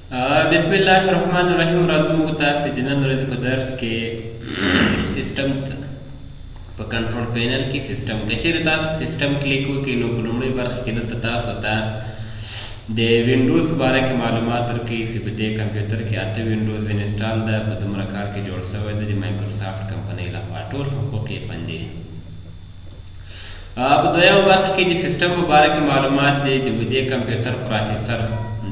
بسم الله الرحمن الرحیم. راځو موږ تاسو د نن ورځې په درس کې سیستم په کنټرول پینل کې سیستم که چیرې تاسو سیستم کلیک وکړئ نو په لومړۍ برخه کې دلته تاسو ته د وینډوز په باره کې معلومات درکوي چې په دې کمپیوټر کې 8 وینډوز انسټال ده، په دومره کال کې جوړ شوی ده د مایکروسافټ کمپنۍ لخوا. ټول حقوق یې خوندي دي. په دویمه برخه کې د سیستم په باره کې معلومات دی. د دې کمپیوټر پروسیسر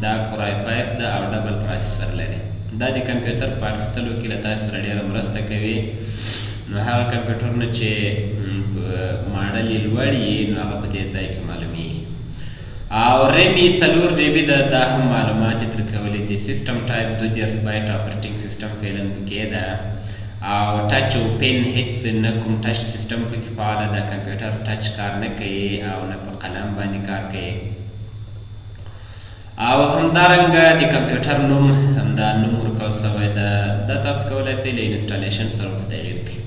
دا کورای 5 ده او ډبل پروسیسر لري. دا د کمپیوټر په اخیستلو کې له تاسو سره ډېره مرسته کوي. نو هغه کمپیوټرونه چې ماډل یې لوړ وي نو هغه په دې ځای کې معلومیږي. او ریم یې 4 GB ده، دا هم معلومات یې درکولی دي. سیسټم ټایپ 32 بایټ اپریټینګ سیسټم فعلا پکې ده. او ټچ او پین هیڅ نه کوم ټچ سیسټم پکې فعاله ده. کمپیوټر ټچ کار نه کوي او نه په قلم باندې کار کوي. او همدارنګه د کمپیوټر نوم همدا نوم ورکړل شوی ده. دا تاسو کولی شئ له انسټالیشن سره ورته تغیر کړئ.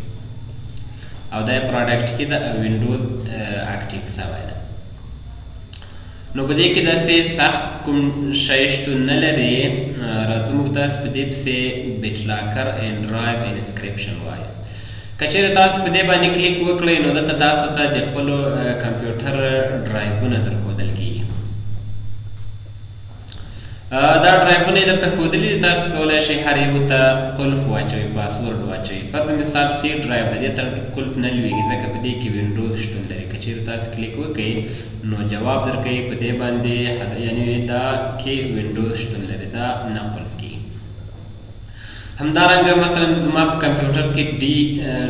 او دا یې پروډکټ کې د وینډوز اکټیو شوی ده. نو په دې کې داسې سخت کوم شی شتون نه لري. راځو موږ تاسو په دې پسې بیټ لاکر اینډ ډرایو انسکریپشن وایو. که چیرې تاسو په دې باندې کلیک وکړئ نو دلته تاسو ته د خپلو کمپیوټر ډرایوونه درښودل کېږي. دا ډرایوونه یې درته ښودلي دي. تاسو کولی شئ هر یو ته قلف واچوئ، پاسورډ واچوئ. فرض مثال سی ډرایو ده، دې ته قلف نه لویږي ځکه په دې کې وینډوز شتون لري. که چیرې تاسو کلیک وکړئ نو جواب درکوي په دې باندې، یعنې دا کې وینډوز شتون لري، دا نه قلف کېږي. همدارنګه مثلا زما په کمپیوټر کې ډي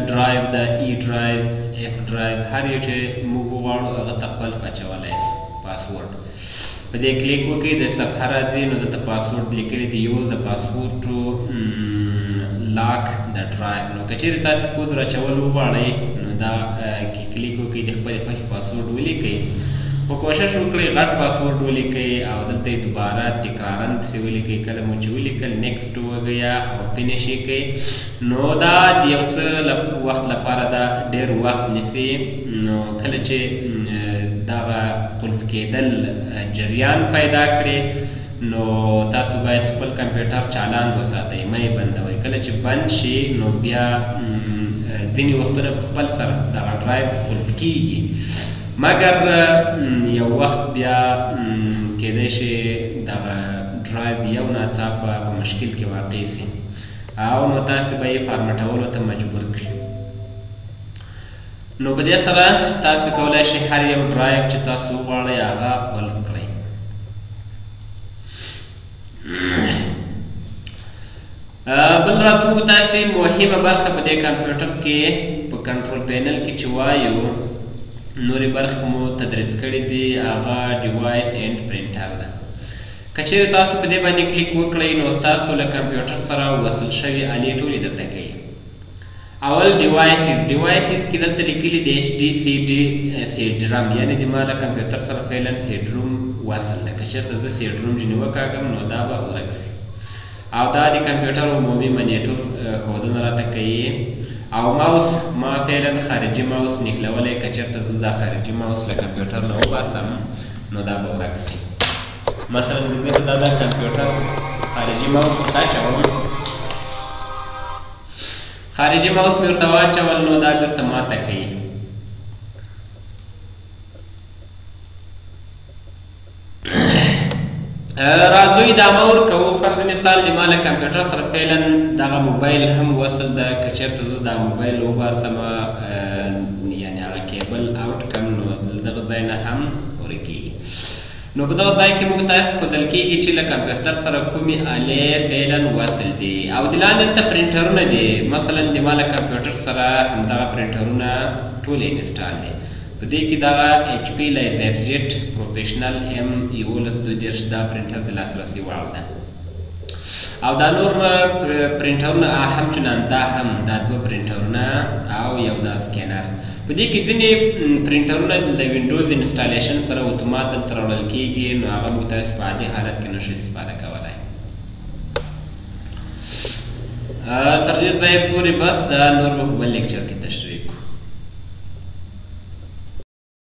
ډرایو ده، ای ډرایو، اف ډرایو، هر یو چې موږ وغواړو هغه ته قلف اچولی شو، پاسورډ. په دې کلیک وکړئ د صفحه راځي نو دلته پاسورډ لیکلی دی. یوز د پاسورډ ټو لاک د ډرایو. نو که چیرې تاسو کود راچول وغواړئ نو دا کې کلیک وکړئ، د خپلې خوښې پاسورډ ولیکئ. خو کوشش وکړئ غټ پاسورډ ولیکئ او دلته یې دوباره تکرارا پسې ولیکئ. کله مو چې ولیکل نیکسټ ووایئ او فینش یې کړئ. نو دا د یو څه وخت لپاره دا ډېر وخت نیسي. نو کله چې دغه قلف کېدل جریان پیدا کړي نو تاسو باید خپل کمپیوټر چالان وساتئ، مه یې بندوئ. کله چې بند شي نو بیا ځینې وختونه په خپل سره دغه ډرایو قلف کېږي، مګر یو وخت بیا کیدای شي دغه ډرایو یو ناڅاپه په مشکل کې واقع شي او نو تاسو به یې فارمټولو ته مجبور کړي. نو په دې سره تاسو کولی شئ هر یو ډرایو چې تاسو وغواړئ هغه قلف کړئ. بل راځو موږ تاسې مهمه برخه په دې کمپیوټر کې په کنټرول پینل کې چې وایو نورې برخې مو تدریس کړي دي، هغه ډیوایس اینډ پرنټر ده. که چیرې تاسو په دې باندې کلیک وکړئ نو ستاسو له کمپیوټر سره وصل شوي آلې ټولې درته کوي. اول ډیوایسز کې دلته لیکلي د ایچ ډي سی ډي سیډرم، یعنې د ما له کمپیوټر سره فعلا سیډروم وصل ده. که چېرته زه سیډروم ځینې وکاږم نو دا به ورک شي. او دا د کمپیوټر عمومي منیټور ښودنه راته کوي. او ماوس ما فعلا خارجي ماوس نښلولی، که چېرته زه دا خارجي ماوس له کمپیوټر نه وباسم نو دا به ورک شي. مثلا زه بېرته دا کمپیوټر خارجي ماوس ورته اچوم، خارجي ماوس مې ورته واچول نو دا بېرته ماته ښیي. راځئ دا مه ورکوو. فرض مثال د ما له کمپیوټر سره فعلا دغه موبایل هم وصل ده. که چېرته زه دا موبایل وباسم یعنې هغه کیبل آوټ کړم نو دغه ځای نه هم ورکېږي. نو په دغه ځای کې موږ تاسو ښودل کېږي چې له کمپیوټر سره کومې آلې فعلا وصل دي. او د لاندې دلته پرنټرونه دي. مثلا د ما له کمپیوټر سره همدغه پرنټرونه ټول انسټال دي. په دې کې دغه ایچ پي لیزرجیټ پروفیشنل M 1122 دا پرنټر د لاسرسي وړ ده. او دا نور پرنټرونه هم چنان دا هم دا 2 پرنټرونه او یو دا سکینر. په دې کې ځینې پرنټرونه د وینډوز انسټالیشن سره اتومات دلته راوړل کېږي نو هغه موږ تاسو په عادي حالت کې نشو استفاده کولی. تر دې ځایه پورې بس، دا نور به په بل لیکچر کې تشریح